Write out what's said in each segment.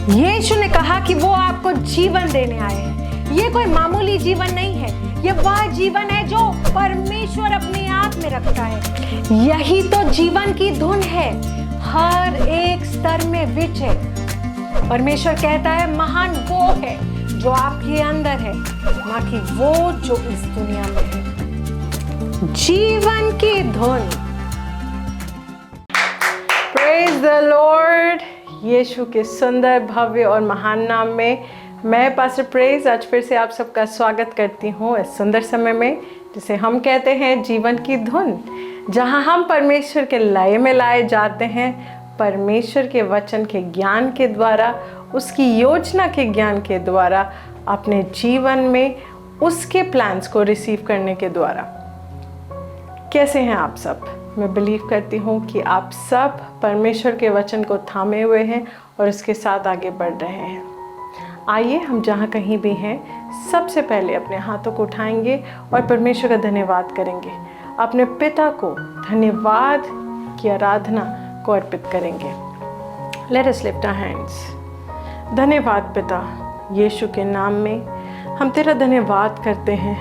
यीशु ने कहा कि वो आपको जीवन देने आए हैं। ये कोई मामूली जीवन नहीं है, ये वह जीवन है जो परमेश्वर अपने आप में रखता है। यही तो जीवन की धुन है, हर एक स्तर में विच है। परमेश्वर कहता है महान वो है जो आपके अंदर है, ना कि वो जो इस दुनिया में है। जीवन की धुन। Praise the Lord. यीशु के सुंदर, भव्य और महान नाम में मैं पास्टर प्रेज आज फिर से आप सबका स्वागत करती हूँ इस सुंदर समय में, जिसे हम कहते हैं जीवन की धुन, जहाँ हम परमेश्वर के लय में लाए जाते हैं, परमेश्वर के वचन के ज्ञान के द्वारा, उसकी योजना के ज्ञान के द्वारा, अपने जीवन में उसके प्लान्स को रिसीव करने के द्वारा। कैसे हैं आप सब? मैं बिलीव करती हूँ कि आप सब परमेश्वर के वचन को थामे हुए हैं और उसके साथ आगे बढ़ रहे हैं। आइए हम जहाँ कहीं भी हैं, सबसे पहले अपने हाथों को उठाएंगे और परमेश्वर का धन्यवाद करेंगे। अपने पिता को धन्यवाद की आराधना को अर्पित करेंगे। Let us lift our hands. धन्यवाद पिता, यीशु के नाम में हम तेरा धन्यवाद करते हैं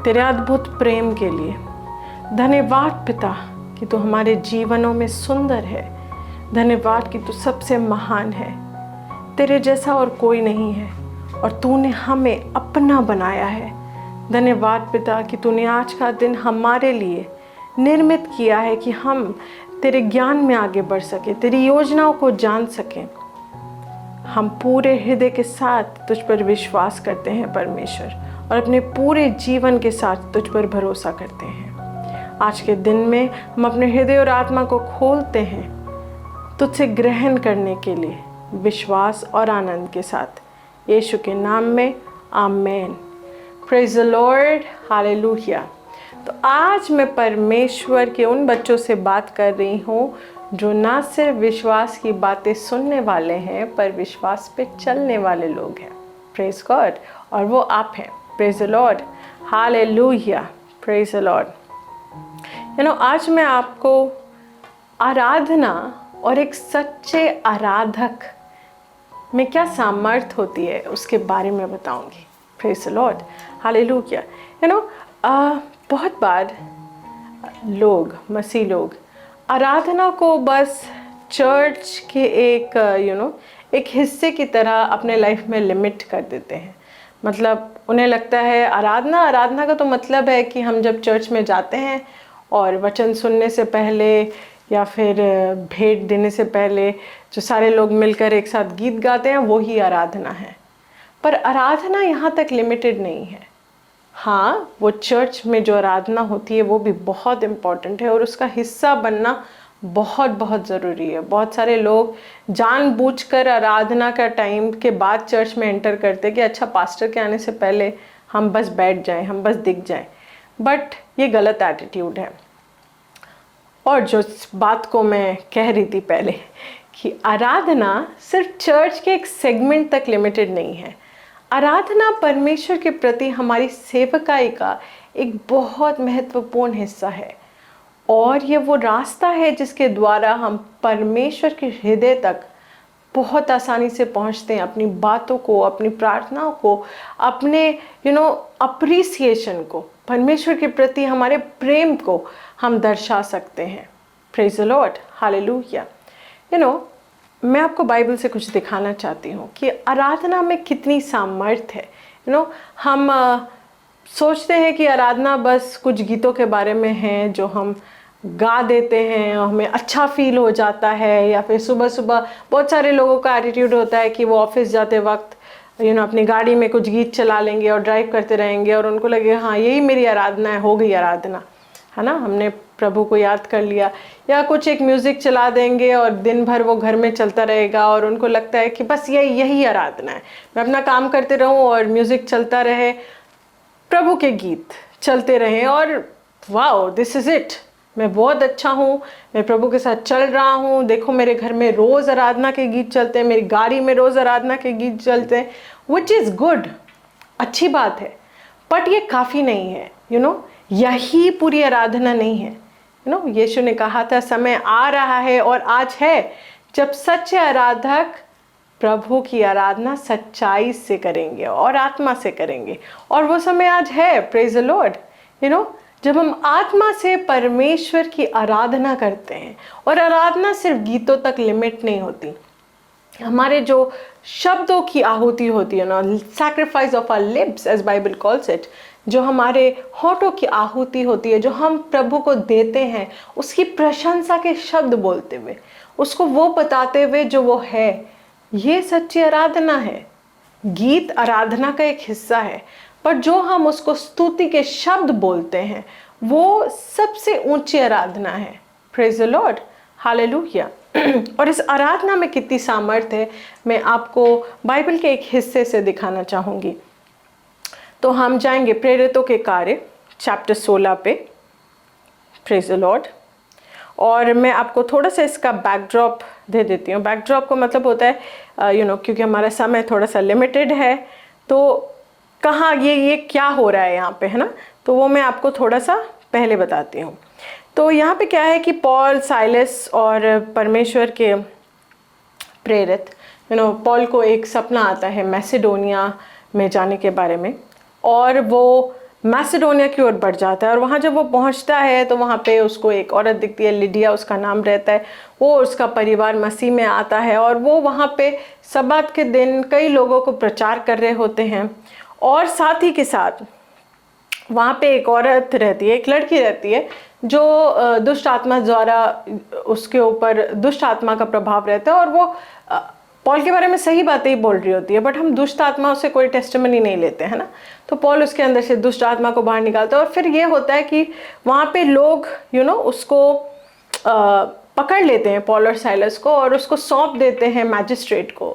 तेरे अद्भुत प्रेम के लिए। धन्यवाद पिता कि तू हमारे जीवनों में सुंदर है। धन्यवाद कि तू सबसे महान है, तेरे जैसा और कोई नहीं है और तूने हमें अपना बनाया है। धन्यवाद पिता कि तूने आज का दिन हमारे लिए निर्मित किया है कि हम तेरे ज्ञान में आगे बढ़ सकें, तेरी योजनाओं को जान सकें। हम पूरे हृदय के साथ तुझ पर विश्वास करते हैं परमेश्वर, और अपने पूरे जीवन के साथ तुझ पर भरोसा करते हैं। आज के दिन में हम अपने हृदय और आत्मा को खोलते हैं तुझसे ग्रहण करने के लिए, विश्वास और आनंद के साथ। यीशु के नाम में आमेन। प्रेज द लॉर्ड, हालेलुया। तो आज मैं परमेश्वर के उन बच्चों से बात कर रही हूँ जो ना सिर्फ विश्वास की बातें सुनने वाले हैं, पर विश्वास पे चलने वाले लोग हैं। Praise God. और वो आप हैं। Praise the Lord, hallelujah. Praise the Lord. आज मैं आपको आराधना और एक सच्चे आराधक में क्या सामर्थ्य होती है उसके बारे में बताऊंगी। Praise the Lord, hallelujah. बहुत बार लोग, मसीह लोग, आराधना को बस चर्च के एक हिस्से की तरह अपने लाइफ में लिमिट कर देते हैं। मतलब उन्हें लगता है आराधना का तो मतलब है कि हम जब चर्च में जाते हैं और वचन सुनने से पहले या फिर भेंट देने से पहले जो सारे लोग मिलकर एक साथ गीत गाते हैं, वो ही आराधना है। पर आराधना यहाँ तक लिमिटेड नहीं है। हाँ, वो चर्च में जो आराधना होती है वो भी बहुत इम्पॉर्टेंट है और उसका हिस्सा बनना बहुत बहुत ज़रूरी है। बहुत सारे लोग जानबूझकर आराधना का टाइम के बाद चर्च में एंटर करते कि अच्छा, पास्टर के आने से पहले हम बस बैठ जाएं, हम बस दिख जाएं। बट ये गलत एटीट्यूड है। और जो बात को मैं कह रही थी पहले कि आराधना सिर्फ चर्च के एक सेगमेंट तक लिमिटेड नहीं है। आराधना परमेश्वर के प्रति हमारी सेवकाई का एक बहुत महत्वपूर्ण हिस्सा है, और ये वो रास्ता है जिसके द्वारा हम परमेश्वर के हृदय तक बहुत आसानी से पहुंचते हैं। अपनी बातों को, अपनी प्रार्थनाओं को, अपने अप्रिसिएशन को, परमेश्वर के प्रति हमारे प्रेम को हम दर्शा सकते हैं। Praise the Lord, hallelujah. मैं आपको बाइबल से कुछ दिखाना चाहती हूँ कि आराधना में कितनी सामर्थ्य है। हम सोचते हैं कि आराधना बस कुछ गीतों के बारे में है जो हम गा देते हैं और हमें अच्छा फील हो जाता है, या फिर सुबह सुबह बहुत सारे लोगों का एटीट्यूड होता है कि वो ऑफिस जाते वक्त अपनी गाड़ी में कुछ गीत चला लेंगे और ड्राइव करते रहेंगे और उनको लगेगा हाँ, यही मेरी आराधना है, हो गई आराधना, है ना, हमने प्रभु को याद कर लिया। या कुछ एक म्यूज़िक चला देंगे और दिन भर वो घर में चलता रहेगा और उनको लगता है कि बस यही आराधना है, मैं अपना काम करते रहूं और म्यूज़िक चलता रहे, प्रभु के गीत चलते रहें और वाओ, दिस इज़ इट, मैं बहुत अच्छा हूँ, मैं प्रभु के साथ चल रहा हूँ, देखो मेरे घर में रोज़ आराधना के गीत चलते हैं, मेरी गाड़ी में रोज़ आराधना के गीत चलते हैं, विच इज़ गुड, अच्छी बात है। बट ये काफ़ी नहीं है। यही पूरी आराधना नहीं है। यीशु ने कहा था समय आ रहा है और आज है जब सच्चे आराधक प्रभु की आराधना सच्चाई से करेंगे और आत्मा से करेंगे। और वो समय आज है, प्रेज द लॉर्ड। जब हम आत्मा से परमेश्वर की आराधना करते हैं, और आराधना सिर्फ गीतों तक लिमिट नहीं होती, हमारे जो शब्दों की आहुति होती है ना, sacrifice of our lips as Bible calls it, जो हमारे होठों की आहुति होती है, जो हम प्रभु को देते हैं, उसकी प्रशंसा के शब्द बोलते हुए, उसको वो बताते हुए जो वो है, ये सच्ची आराधना है। गीत आराधना का एक हिस्सा है, पर जो हम उसको स्तुति के शब्द बोलते हैं, वो सबसे ऊंची आराधना है। Praise the Lord, hallelujah. और इस आराधना में कितनी सामर्थ्य है, मैं आपको बाइबल के एक हिस्से से दिखाना चाहूँगी। तो हम जाएंगे प्रेरितों के कार्य चैप्टर 16 पे, प्रेज द लॉर्ड। और मैं आपको थोड़ा सा इसका बैकड्रॉप दे देती हूँ। बैकड्रॉप का मतलब होता है क्योंकि हमारा समय थोड़ा सा लिमिटेड है, तो कहाँ ये क्या हो रहा है यहाँ पे, है ना, तो वो मैं आपको थोड़ा सा पहले बताती हूँ। तो यहाँ पे क्या है कि पॉल, साइलस और परमेश्वर के प्रेरित, पॉल को एक सपना आता है मैसेडोनिया में जाने के बारे में, और वो मैसेडोनिया की ओर बढ़ जाता है। और वहाँ जब वो पहुँचता है तो वहाँ पे उसको एक औरत दिखती है, लिडिया उसका नाम रहता है। वो उसका परिवार मसीह में आता है, और वो वहाँ पे सब्बात के दिन कई लोगों को प्रचार कर रहे होते हैं। और साथ ही के साथ वहाँ पे एक औरत रहती है, एक लड़की रहती है, जो दुष्ट आत्मा द्वारा उसके ऊपर दुष्ट आत्मा का प्रभाव रहता है। और वो पॉल के बारे में सही बातें ही बोल रही होती है, बट हम दुष्ट आत्मा से कोई टेस्टिमनी नहीं लेते हैं ना। तो पॉल उसके अंदर से दुष्ट आत्मा को बाहर निकालता है, और फिर ये होता है कि वहाँ पे लोग उसको पकड़ लेते हैं, पॉल और साइलस को, और उसको सौंप देते हैं मैजिस्ट्रेट को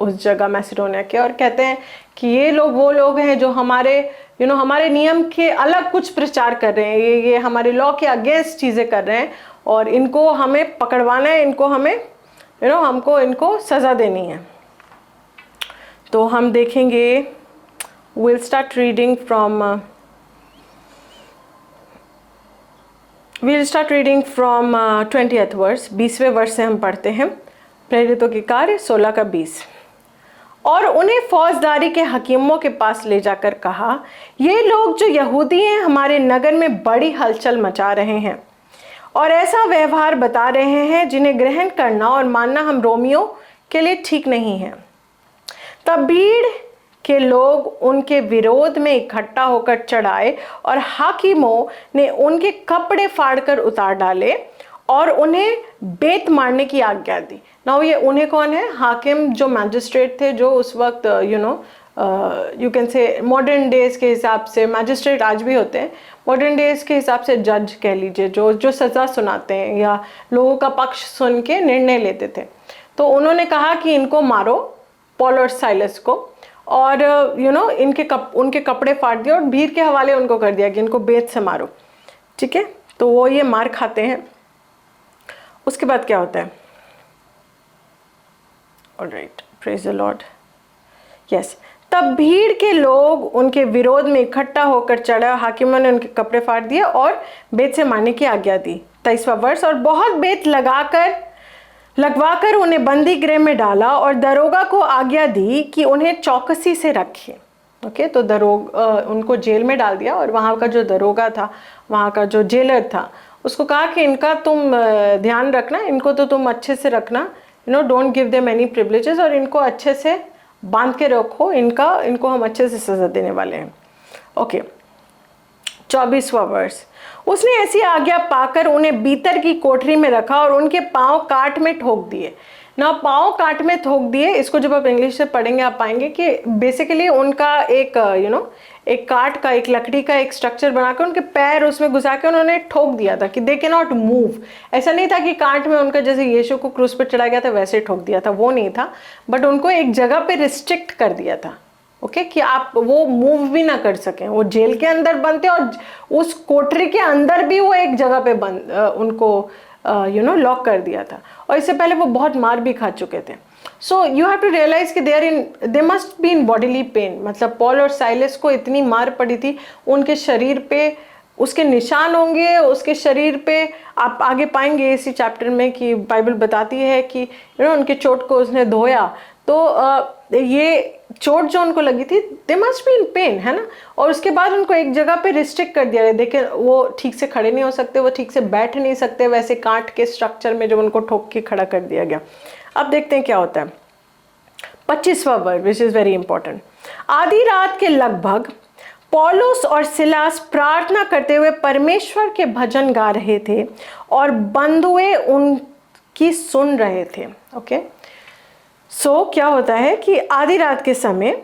उस जगह मैसेडोनिया के, और कहते हैं कि ये लोग वो लोग हैं जो हमारे हमारे नियम के अलग कुछ प्रचार कर रहे हैं, ये हमारे लॉ के अगेंस्ट चीज़ें कर रहे हैं, और इनको हमें पकड़वाना है, इनको हमें हमको इनको सज़ा देनी है। तो हम देखेंगे, will start reading from 20th verse, 20वें वर्ष से हम पढ़ते हैं। प्रेरितों के कार्य 16 का 20। और उन्हें फौजदारी के हकीमों के पास ले जाकर कहा, ये लोग जो यहूदी हैं हमारे नगर में बड़ी हलचल मचा रहे हैं और ऐसा व्यवहार बता रहे हैं जिन्हें ग्रहण करना और मानना हम रोमियों के लिए ठीक नहीं है। तब भीड़ के लोग उनके विरोध में इकट्ठा होकर चढ़ाए और हाकिमों ने उनके कपड़े फाड़कर उतार डाले और उन्हें बेत मारने की आज्ञा दी। नाउ ये उन्हें कौन है? हाकिम, जो मैजिस्ट्रेट थे, जो उस वक्त you can say modern days के हिसाब से, मैजिस्ट्रेट आज भी होते हैं, मॉडर्न डेज के हिसाब से जज कह लीजिए, जो सज़ा सुनाते हैं या लोगों का पक्ष सुन के निर्णय लेते थे। तो उन्होंने कहा कि इनको मारो, पॉल और साइलस को, और उनके कपड़े फाड़ दिए और भीड़ के हवाले उनको कर दिया कि इनको बेत से मारो। ठीक है, तो वो ये मार खाते हैं। उसके बाद क्या होता है? Alright, praise the Lord. Yes, तब भीड़ के लोग उनके विरोध में इकट्ठा होकर चढ़े, हाकिमों ने उनके कपड़े फाड़ दिए और बेत से मारने की आज्ञा दी। 23वां वर्ष। और बहुत बेत लगवाकर उन्हें बंदी गृह में डाला और दरोगा को आज्ञा दी कि उन्हें चौकसी से रखे। ओके, तो उनको जेल में डाल दिया, और वहाँ का जो दरोगा था, वहाँ का जो जेलर था, उसको कहा कि इनका तुम ध्यान रखना, इनको तो तुम अच्छे से रखना, don't give them any privileges, और इनको अच्छे से बांध के रखो, इनको हम अच्छे से सजा देने वाले हैं। ओके, 24वां वर्ष। उसने ऐसी आज्ञा पाकर उन्हें भीतर की कोठरी में रखा और उनके पांव काट में ठोक दिए। ना, पांव काट में ठोक दिए, इसको जब आप इंग्लिश से पढ़ेंगे आप पाएंगे कि बेसिकली उनका एक एक काट का, एक लकड़ी का एक स्ट्रक्चर बनाकर उनके पैर उसमें घुसा के उन्होंने ठोक दिया था कि दे कैन नॉट मूव। ऐसा नहीं था कि काट में उनका जैसे यीशु को क्रूस पर चढ़ाया गया था वैसे ठोक दिया था, वो नहीं था, बट उनको एक जगह पे रिस्ट्रिक्ट कर दिया था। ओके, कि आप वो मूव भी ना कर सकें। वो जेल के अंदर बंद थे और उस कोठरी के अंदर भी वो एक जगह पे बंद उनको लॉक कर दिया था, और इससे पहले वो बहुत मार भी खा चुके थे। So you have to realise कि they must be in bodily pain. मतलब पॉल और साइलस को इतनी मार पड़ी थी, उनके शरीर पे उसके निशान होंगे, उसके शरीर पे आप आगे पाएंगे इसी चैप्टर में कि बाइबल बताती है कि उनके चोट को उसने धोया तो ये चोट जो उनको लगी थी, दे मस्ट बी इन पेन, है ना। और उसके बाद उनको एक जगह पे रिस्ट्रिक्ट कर दिया गया। देखिए वो ठीक से खड़े नहीं हो सकते, वो ठीक से बैठ नहीं सकते, वैसे कांट के स्ट्रक्चर में जब उनको ठोक के खड़ा कर दिया गया। अब देखते हैं क्या होता है। 25वां word which is very important. आधी रात के लगभग पौलुस और सिलास प्रार्थना करते हुए परमेश्वर के भजन गा रहे थे और बंधुए उनकी सुन रहे थे। ओके, सो क्या होता है कि आधी रात के समय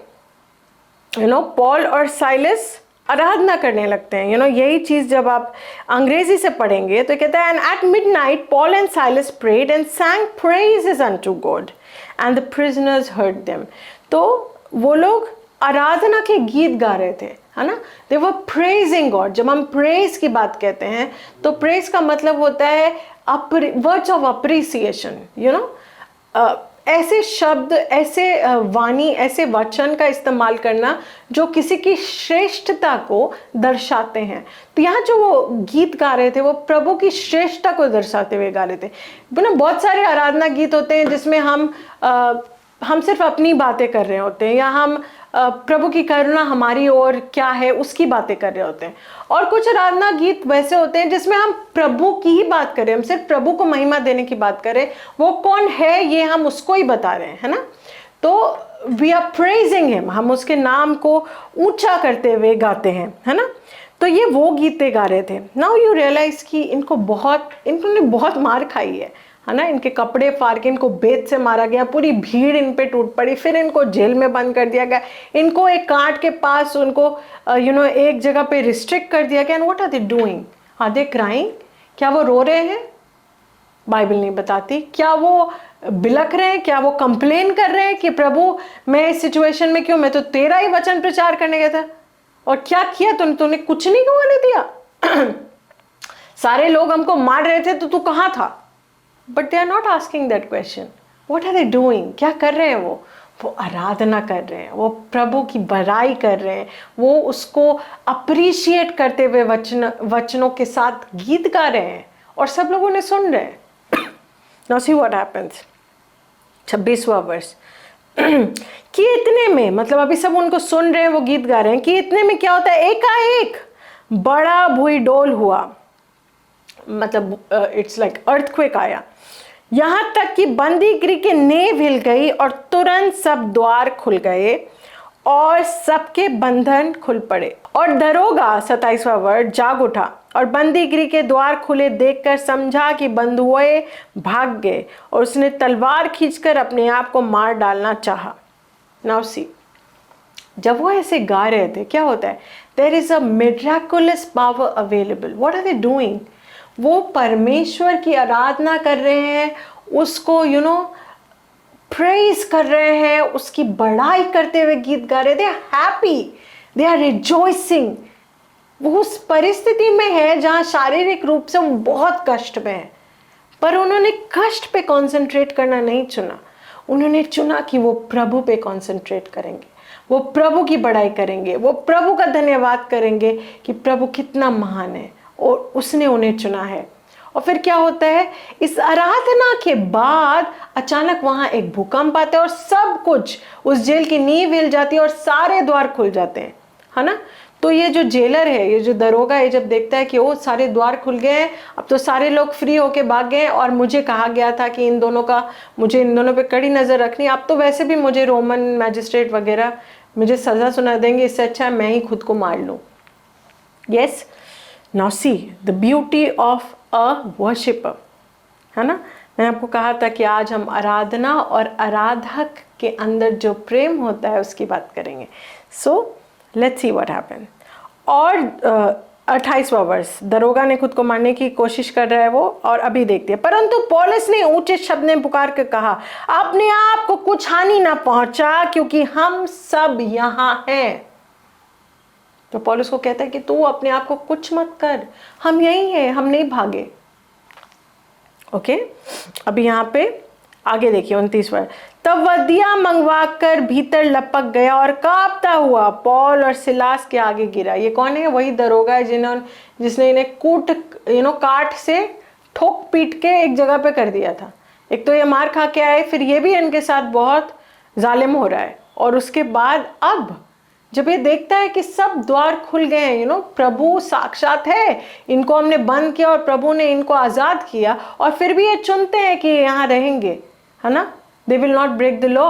पॉल और साइलस आराधना करने लगते हैं। यही चीज जब आप अंग्रेजी से पढ़ेंगे तो कहता है, and at midnight Paul and Silas prayed and sang praises unto God and the prisoners heard them। तो वो लोग आराधना के गीत गा रहे थे, है ना। दे वर प्रेजिंग गॉड। जब हम प्रेज की बात कहते हैं तो प्रेज का मतलब होता है वर्ड्स ऑफ अप्रिसिएशन, ऐसे शब्द, ऐसे वाणी, ऐसे वचन का इस्तेमाल करना जो किसी की श्रेष्ठता को दर्शाते हैं। तो यहाँ जो वो गीत गा रहे थे वो प्रभु की श्रेष्ठता को दर्शाते हुए गा रहे थे। बहुत सारे आराधना गीत होते हैं जिसमें हम सिर्फ अपनी बातें कर रहे होते हैं, या हम प्रभु की करुणा हमारी ओर क्या है उसकी बातें कर रहे होते हैं। और कुछ आराधना गीत वैसे होते हैं जिसमें हम प्रभु की ही बात करें, हम सिर्फ प्रभु को महिमा देने की बात करें, वो कौन है ये हम उसको ही बता रहे हैं, है ना। तो वी आर प्रेजिंग हिम, हम उसके नाम को ऊंचा करते हुए गाते हैं, है ना। तो ये वो गीते गा रहे थे। नाउ यू रियलाइज कि इन्होंने बहुत मार खाई है ना। इनके कपड़े फाड़ के इनको बेत से मारा गया, पूरी भीड़ इन पे टूट पड़ी, फिर इनको जेल में बंद कर दिया गया, इनको एक कांट के पास उनको एक जगह पे रिस्ट्रिक्ट कर दिया गया। And what are they doing? Are they crying? क्या वो रो रहे हैं? बाइबल नहीं बताती। क्या वो बिलख रहे हैं? क्या वो कंप्लेन कर रहे हैं कि प्रभु मैं इस सिचुएशन में क्यों, मैं तो तेरा ही वचन प्रचार करने गया था और क्या किया तूने कुछ नहीं होने दिया। सारे लोग हमको मार रहे थे तो तू कहाँ था? But they are not asking that question. What are they doing? क्या कर रहे हैं वो आराधना कर रहे हैं, वो प्रभु की बड़ाई कर रहे हैं, वो उसको अप्रिशिएट करते हुए वचनों के साथ गीत गा रहे हैं और सब लोग उन्हें सुन रहे हैं। Now see what happens. 26वां वर्स। कि इतने में, मतलब अभी सब उनको सुन रहे हैं, वो गीत गा रहे हैं, कि इतने में क्या होता है, एकाएक बड़ा भूईडोल हुआ, मतलब इट्स लाइक अर्थक्वेक आया, यहां तक कि बंदी गृह की नींव हिल गई और तुरंत सब द्वार खुल गए और सबके बंधन खुल पड़े। और दरोगा, 27वां वर्ड, जाग उठा और बंदी गृह के द्वार खुले देखकर समझा कि बंधुए भाग गए और उसने तलवार खींचकर अपने आप को मार डालना चाहा। नाउ सी, जब वो ऐसे गा रहे थे क्या होता है, there is a miraculous power available. What are they doing? वो परमेश्वर की आराधना कर रहे हैं, उसको प्रेज कर रहे हैं, उसकी बड़ाई करते हुए गीत गा रहे। They are happy, they are rejoicing. वो उस परिस्थिति में है जहां शारीरिक रूप से वो बहुत कष्ट में है, पर उन्होंने कष्ट पे कंसंट्रेट करना नहीं चुना। उन्होंने चुना कि वो प्रभु पे कंसंट्रेट करेंगे, वो प्रभु की बड़ाई करेंगे, वो प्रभु का धन्यवाद करेंगे कि प्रभु कितना महान है और उसने उन्हें चुना है। और फिर क्या होता है, इस आराधना के बाद अचानक वहां एक भूकंप आता है और सब कुछ, उस जेल की नींव हिल जाती है और सारे द्वार खुल जाते हैं, है ना। तो ये जो जेलर है, ये जो दरोगा है, जब देखता है कि वो सारे द्वार खुल गए हैं, अब तो सारे लोग फ्री होके भाग गए और मुझे कहा गया था कि मुझे इन दोनों पे कड़ी नज़र रखनी, अब तो वैसे भी मुझे रोमन मैजिस्ट्रेट वगैरह मुझे सज़ा सुना देंगे, इससे अच्छा मैं ही खुद को मार लूँ। Yes, now see the beauty of a worshipper, है ना। मैंने आपको कहा था कि आज हम आराधना और आराधक के अंदर जो प्रेम होता है उसकी बात करेंगे। So let's see what happen. और 28वां वर्ष, दरोगा ने खुद को मारने की कोशिश कर रहा है वो, और अभी देखते हैं। परंतु पौलुस ने ऊंचे शब्द में पुकार कर कहा, अपने आप को कुछ हानि ना पहुंचा, क्योंकि हम सब यहाँ हैं। तो पौलुस को कहता है कि तू अपने आप को कुछ मत कर, हम यही हैं, हम नहीं भागे। ओके, अभी यहाँ पे आगे देखिए 29वां। तब वह दिया मंगवा कर भीतर लपक गया और कांपता हुआ पौल और सिलास के आगे गिरा। ये कौन है? वही दरोगा है जिसने इन्हें काट से ठोक पीट के एक जगह पे कर दिया था। एक तो ये मार खा के आए, फिर ये भी इनके साथ बहुत जालिम हो रहा है। और उसके बाद अब जब ये देखता है कि सब द्वार खुल गए हैं, प्रभु साक्षात है, इनको हमने बंद किया और प्रभु ने इनको आज़ाद किया, और फिर भी ये चुनते हैं कि यहाँ रहेंगे, है ना, they will not break the law.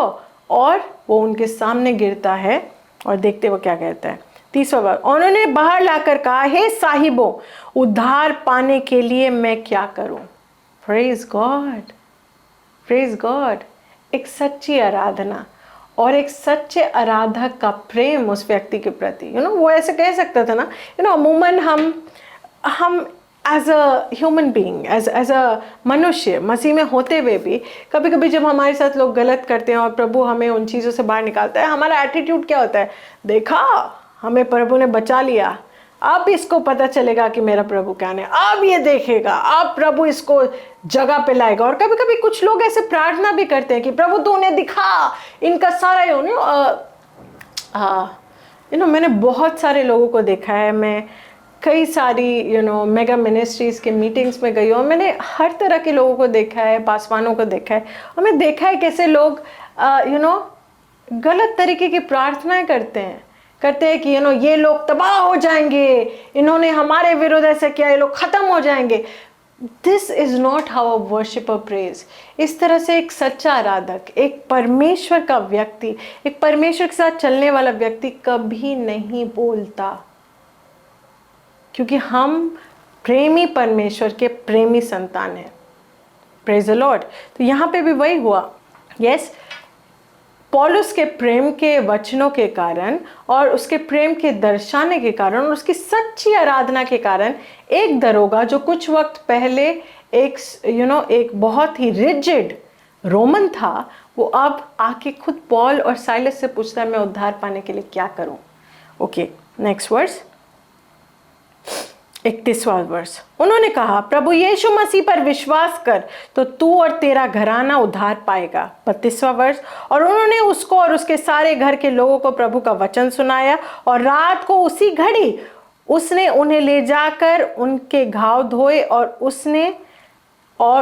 और वो उनके सामने गिरता है और देखते वो क्या कहता है। 30वां बार, उन्होंने बाहर लाकर कहा, हे साहिबों, उद्धार पाने के लिए मैं क्या करूं। Praise God, praise God. एक सच्ची आराधना और एक सच्चे आराधक का प्रेम उस व्यक्ति के प्रति, वो ऐसे कह सकता था ना, अमूमन हम as a human being, as a मनुष्य मसीह में होते हुए भी कभी कभी जब हमारे साथ लोग गलत करते हैं और प्रभु हमें उन चीज़ों से बाहर निकालता है, हमारा एटीट्यूड क्या होता है, देखा हमें प्रभु ने बचा लिया, अब इसको पता चलेगा कि मेरा प्रभु क्या है, अब ये देखेगा, अब प्रभु इसको जगह पे लाएगा। और कभी कभी कुछ लोग ऐसे प्रार्थना भी करते हैं कि प्रभु तू उन्हें दिखा इनका सारा मैंने बहुत सारे लोगों को देखा है, मैं कई सारी मेगा मिनिस्ट्रीज़ के मीटिंग्स में गई हूँ, मैंने हर तरह के लोगों को देखा है, पासवानों को देखा है, और मैं देखा है कैसे लोग गलत तरीके की प्रार्थनाएं करते हैं कि ये लोग तबाह हो जाएंगे, इन्होंने हमारे विरुद्ध ऐसा किया, ये लोग ख़त्म हो जाएंगे। This is not how a worshipper praise. इस तरह से एक सच्चा आराधक, एक परमेश्वर का व्यक्ति, एक परमेश्वर के साथ चलने वाला व्यक्ति कभी नहीं बोलता, क्योंकि हम प्रेमी परमेश्वर के प्रेमी संतान हैं। Praise the Lord. तो यहाँ पे भी वही हुआ। यस, पौलुस के प्रेम के वचनों के कारण और उसके प्रेम के दर्शाने के कारण और उसकी सच्ची आराधना के कारण एक दरोगा जो कुछ वक्त पहले एक बहुत ही रिजिड रोमन था, वो अब आके खुद पॉल और साइलस से पूछता है, मैं उद्धार पाने के लिए क्या करूं। ओके, नेक्स्ट वर्स, 31वां वर्ष। उन्होंने कहा, प्रभु यीशु मसीह पर विश्वास कर तो तू और तेरा घराना उद्धार पाएगा। 32वां वर्ष। और उन्होंने उसको और उसके सारे घर के लोगों को प्रभु का वचन सुनाया, और रात को उसी घड़ी उसने उन्हें ले जाकर उनके घाव धोए, और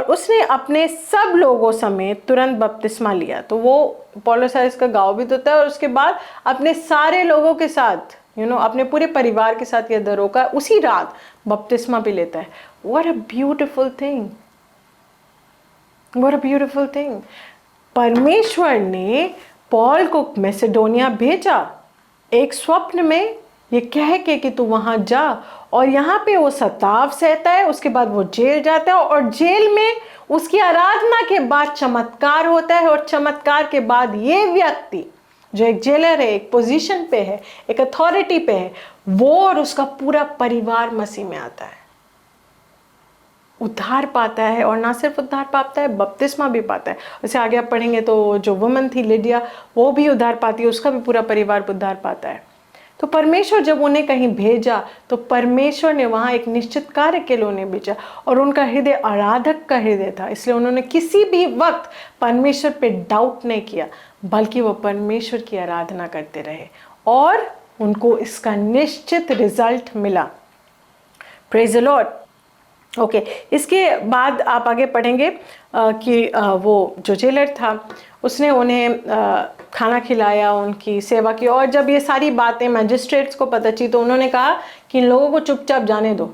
उसने अपने सब लोगों समेत तुरंत बपतिस्मा लिया। तो वो पौलुस का घाव भी धोता है और उसके बाद अपने सारे लोगों के साथ अपने पूरे परिवार के साथ यह दरोगा उसी रात बपतिस्मा भी लेता है। What a beautiful thing! What a beautiful thing! परमेश्वर ने पॉल को मैसेडोनिया भेजा एक स्वप्न में, ये कह के कि तू वहां जा, और यहाँ पे वो सताव सहता है, उसके बाद वो जेल जाता है, और जेल में उसकी आराधना के बाद चमत्कार होता है, और चमत्कार के बाद ये व्यक्ति जो एक जेलर है, एक पोजीशन पे है, एक अथॉरिटी पे है, वो और उसका पूरा परिवार मसीह में आता है, उद्धार पाता है, और ना सिर्फ उद्धार पाता है, बपतिस्मा भी पाता है। वैसे आगे आप पढ़ेंगे तो जो वुमन थी लिडिया, वो भी उद्धार पाती है, उसका भी पूरा परिवार उद्धार पाता है। तो परमेश्वर जब उन्हें कहीं भेजा तो परमेश्वर ने वहाँ एक निश्चित कार्य के लिए उन्हें भेजा, और उनका हृदय आराधक का हृदय था, इसलिए उन्होंने किसी भी वक्त परमेश्वर पे डाउट नहीं किया, बल्कि वो परमेश्वर की आराधना करते रहे, और उनको इसका निश्चित रिजल्ट मिला। Praise the Lord. ओके, इसके बाद आप आगे पढ़ेंगे कि वो जो जेलर था उसने उन्हें खाना खिलाया, उनकी सेवा की, और जब ये सारी बातें मैजिस्ट्रेट्स को पता चली तो उन्होंने कहा कि इन लोगों को चुपचाप जाने दो।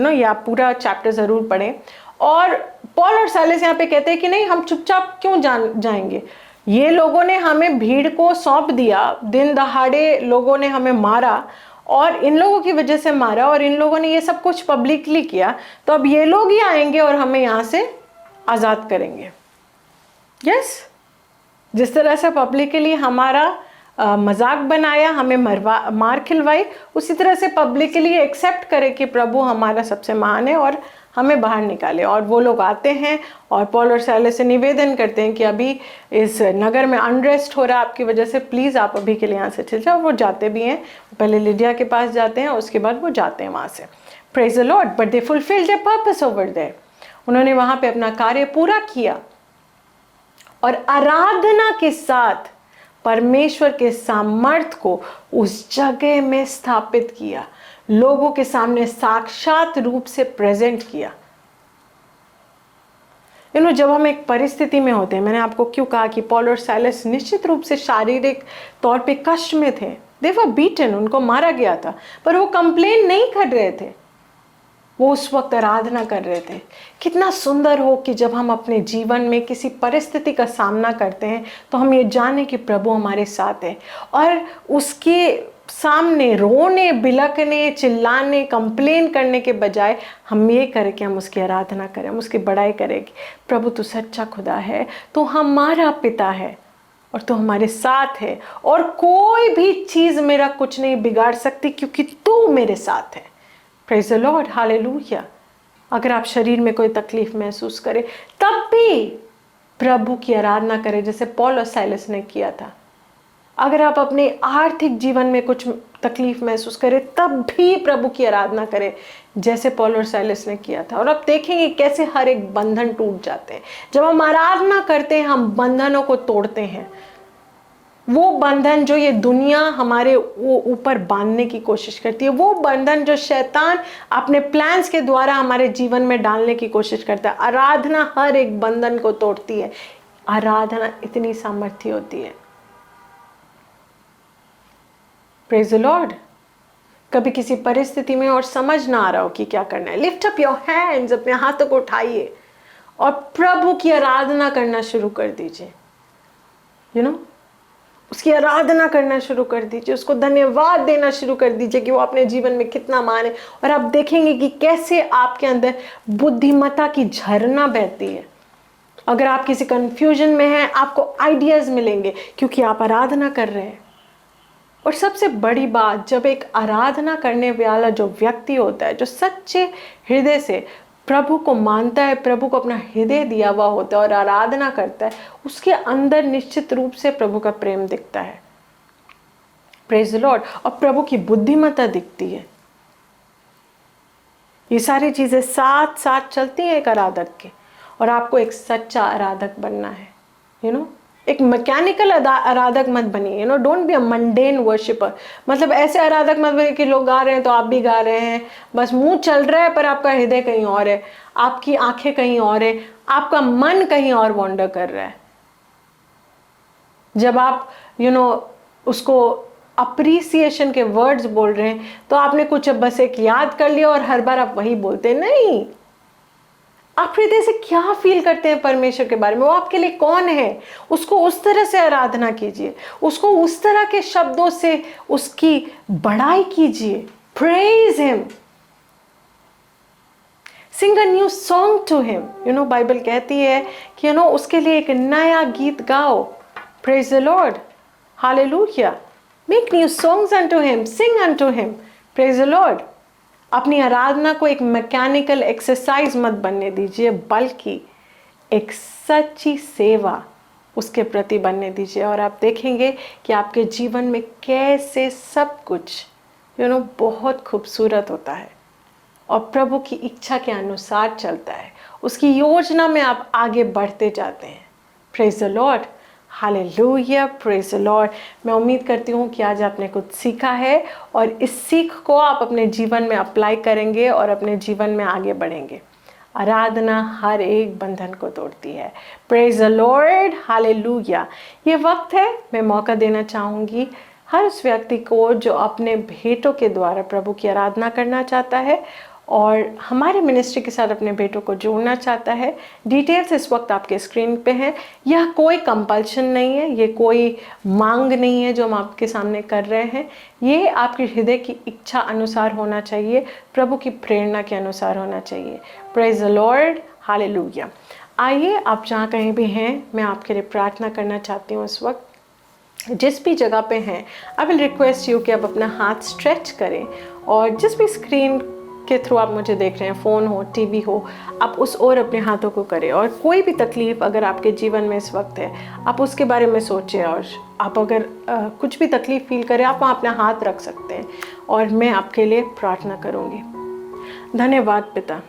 ये आप पूरा चैप्टर ज़रूर पढ़ें। और पॉल और साइलस यहाँ पे कहते हैं कि नहीं, हम चुपचाप क्यों जाएंगे, ये लोगों ने हमें भीड़ को सौंप दिया, दिन दहाड़े लोगों ने हमें मारा, और इन लोगों की वजह से मारा, और इन लोगों ने ये सब कुछ पब्लिकली किया, तो अब ये लोग ही आएंगे और हमें यहाँ से आज़ाद करेंगे। यस, जिस तरह से पब्लिकली हमारा मजाक बनाया, हमें मार खिलवाई, उसी तरह से पब्लिकली एक्सेप्ट करे कि प्रभु हमारा सबसे महान है और हमें बाहर निकाले। और वो लोग आते हैं और पॉल और साइलस से निवेदन करते हैं कि अभी इस नगर में अनरेस्ट हो रहा है आपकी वजह से, प्लीज़ आप अभी के लिए यहाँ से चल जाओ। वो जाते भी हैं, पहले लिडिया के पास जाते हैं, उसके बाद वो जाते हैं वहाँ से। Praise the Lord. But they fulfilled their purpose over there. उन्होंने वहाँ पे अपना कार्य पूरा किया और आराधना के साथ परमेश्वर के सामर्थ को उस जगह में स्थापित किया, लोगों के सामने साक्षात रूप से प्रेजेंट किया। जब हम एक परिस्थिति में होते हैं, मैंने आपको क्यों कहा कि पॉल और साइलस निश्चित रूप से शारीरिक तौर पे कष्ट में थे। दे वर बीटन, उनको मारा गया था, पर वो कंप्लेन नहीं कर रहे थे, वो उस वक्त आराधना कर रहे थे। कितना सुंदर हो कि जब हम अपने जीवन में किसी परिस्थिति का सामना करते हैं तो हम ये जाने कि प्रभु हमारे साथ है, और उसके सामने रोने, बिलखने, चिल्लाने, कंप्लेन करने के बजाय हम ये करें कि हम उसकी आराधना करें, हम उसकी बड़ाई करें कि प्रभु तू सच्चा खुदा है, तो हमारा पिता है और तू हमारे साथ है, और कोई भी चीज़ मेरा कुछ नहीं बिगाड़ सकती क्योंकि तू मेरे साथ है। Praise the Lord, hallelujah. अगर आप शरीर में कोई तकलीफ महसूस करें तब भी प्रभु की आराधना करें, जैसे पॉल और साइलस ने किया था। अगर आप अपने आर्थिक जीवन में कुछ तकलीफ महसूस करें तब भी प्रभु की आराधना करें, जैसे पॉल और साइलस ने किया था। और आप देखेंगे कैसे हर एक बंधन टूट जाते हैं। जब हम आराधना करते हैं हम बंधनों को तोड़ते हैं। वो बंधन जो ये दुनिया हमारे ऊपर बांधने की कोशिश करती है, वो बंधन जो शैतान अपने प्लान्स के द्वारा हमारे जीवन में डालने की कोशिश करता है, आराधना हर एक बंधन को तोड़ती है। आराधना इतनी सामर्थ्य होती है। Praise the Lord. कभी किसी परिस्थिति में और समझ ना आ रहा हो कि क्या करना है, लिफ्ट अप योर हैंड्स, अपने हाथों को उठाइए और प्रभु की आराधना करना शुरू कर दीजिए। उसकी आराधना करना शुरू कर दीजिए, उसको धन्यवाद देना शुरू कर दीजिए कि वो अपने जीवन में कितना मान है। और आप देखेंगे कि कैसे आपके अंदर बुद्धिमत्ता की झरना बहती है। अगर आप किसी कंफ्यूजन में हैं आपको आइडियाज मिलेंगे क्योंकि आप आराधना कर रहे हैं। और सबसे बड़ी बात, जब एक आराधना करने वाला जो व्यक्ति होता है, जो सच्चे हृदय से प्रभु को मानता है, प्रभु को अपना हृदय दिया हुआ होता है और आराधना करता है, उसके अंदर निश्चित रूप से प्रभु का प्रेम दिखता है। Praise the Lord. और प्रभु की बुद्धिमत्ता दिखती है। ये सारी चीजें साथ साथ चलती हैं एक आराधक के। और आपको एक सच्चा आराधक बनना है। एक मैकेनिकल आराधक मत बनिए। Don't be a mundane worshipper. मतलब ऐसे आराधक मत बनिए कि लोग गा रहे हैं तो आप भी गा रहे हैं, बस मुंह चल रहा है पर आपका हृदय कहीं और है, आपकी आंखें कहीं और है, आपका मन कहीं और वॉन्डर कर रहा है। जब आप उसको अप्रिसिएशन के वर्ड्स बोल रहे हैं तो आपने कुछ बस एक याद कर लिया और हर बार आप वही बोलते नहीं। आप हृदय से क्या फील करते हैं परमेश्वर के बारे में, वो आपके लिए कौन है, उसको उस तरह से आराधना कीजिए, उसको उस तरह के शब्दों से उसकी बड़ाई कीजिए। Praise him, sing a new song to him. Bible कहती है कि उसके लिए एक नया गीत गाओ। Praise the Lord, hallelujah. Make new songs unto him, sing unto him. Praise the Lord. अपनी आराधना को एक मैकेनिकल एक्सरसाइज मत बनने दीजिए, बल्कि एक सच्ची सेवा उसके प्रति बनने दीजिए। और आप देखेंगे कि आपके जीवन में कैसे सब कुछ बहुत खूबसूरत होता है और प्रभु की इच्छा के अनुसार चलता है। उसकी योजना में आप आगे बढ़ते जाते हैं। Praise the Lord, hallelujah, praise the Lord. मैं उम्मीद करती हूँ कि आज आपने कुछ सीखा है और इस सीख को आप अपने जीवन में अप्लाई करेंगे और अपने जीवन में आगे बढ़ेंगे। आराधना हर एक बंधन को तोड़ती है। Praise the Lord, hallelujah. ये वक्त है, मैं मौका देना चाहूँगी हर उस व्यक्ति को जो अपने भेंटों के द्वारा प्रभु की आराधना करना चाहता है और हमारे मिनिस्ट्री के साथ अपने बेटों को जोड़ना चाहता है। डिटेल्स इस वक्त आपके स्क्रीन पे हैं। यह कोई कंपल्शन नहीं है, ये कोई मांग नहीं है जो हम आपके सामने कर रहे हैं। ये आपके हृदय की इच्छा अनुसार होना चाहिए, प्रभु की प्रेरणा के अनुसार होना चाहिए। Praise the Lord, hallelujah. आइए, आप जहाँ कहीं भी हैं, मैं आपके लिए प्रार्थना करना चाहती हूँ। इस वक्त जिस भी जगह पे हैं, आई विल रिक्वेस्ट यू कि आप अपना हाथ स्ट्रेच करें और जिस भी स्क्रीन के थ्रू आप मुझे देख रहे हैं, फ़ोन हो, टीवी हो, आप उस ओर अपने हाथों को करें। और कोई भी तकलीफ़ अगर आपके जीवन में इस वक्त है, आप उसके बारे में सोचें। और आप अगर कुछ भी तकलीफ़ फील करें, आप वहाँ अपना हाथ रख सकते हैं और मैं आपके लिए प्रार्थना करूँगी। धन्यवाद पिता,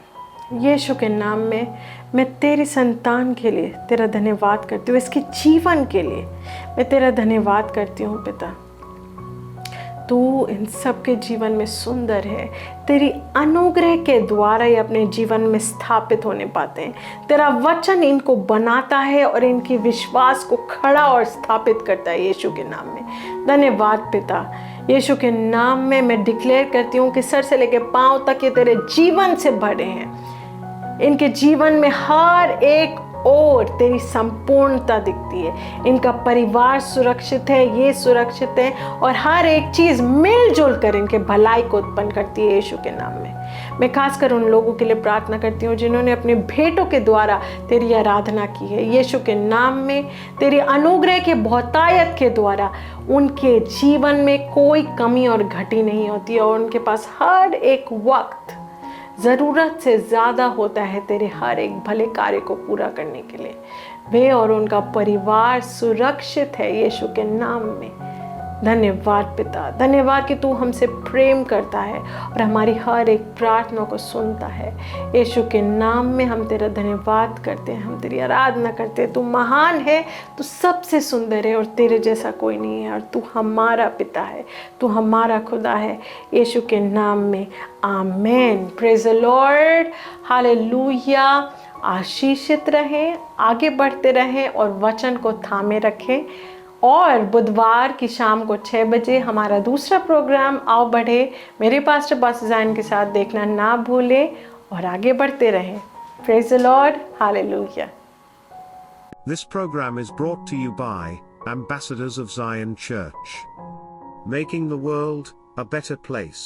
यीशु के नाम में मैं तेरी संतान के लिए तेरा धन्यवाद करती हूँ। इसके जीवन के लिए मैं तेरा धन्यवाद करती हूँ पिता। तू इन सब के जीवन में सुंदर है। तेरी अनुग्रह के द्वारा ये अपने जीवन में स्थापित होने पाते हैं। तेरा वचन इनको बनाता है और इनकी विश्वास को खड़ा और स्थापित करता है यीशु के नाम में। धन्यवाद पिता, यीशु के नाम में मैं डिक्लेयर करती हूँ कि सर से लेकर पांव तक ये तेरे जीवन से भरे हैं। इनके जीवन में हर एक और तेरी संपूर्णता दिखती है। इनका परिवार सुरक्षित है, ये सुरक्षित है और हर एक चीज मिलजुल कर इनके भलाई को उत्पन्न करती है यीशु के नाम में। मैं खासकर उन लोगों के लिए प्रार्थना करती हूँ जिन्होंने अपने भेंटों के द्वारा तेरी आराधना की है। यीशु के नाम में तेरी अनुग्रह के बहुतायत के द्वारा उनके जीवन में कोई कमी और घटी नहीं होती है और उनके पास हर एक वक्त ज़रूरत से ज़्यादा होता है तेरे हर एक भले कार्य को पूरा करने के लिए। वे और उनका परिवार सुरक्षित है यीशु के नाम में। धन्यवाद पिता, धन्यवाद कि तू हमसे प्रेम करता है और हमारी हर एक प्रार्थना को सुनता है। यीशु के नाम में हम तेरा धन्यवाद करते हैं, हम तेरी आराधना करते हैं। तू महान है, तू सबसे सुंदर है और तेरे जैसा कोई नहीं है और तू हमारा पिता है, तू हमारा खुदा है। यीशु के नाम में आमेन। प्रेज द लॉर्ड, हालेलुया। आशीषित रहें, आगे बढ़ते रहें और वचन को थामे रखें। और बुधवार की शाम को 6 बजे हमारा दूसरा प्रोग्राम आओ बढ़े मेरे पास्टर ज़ाइन के साथ देखना ना भूलें और आगे बढ़ते रहें। Praise the Lord, hallelujah. This program is brought to you by Ambassadors of Zion Church, making the world a better place.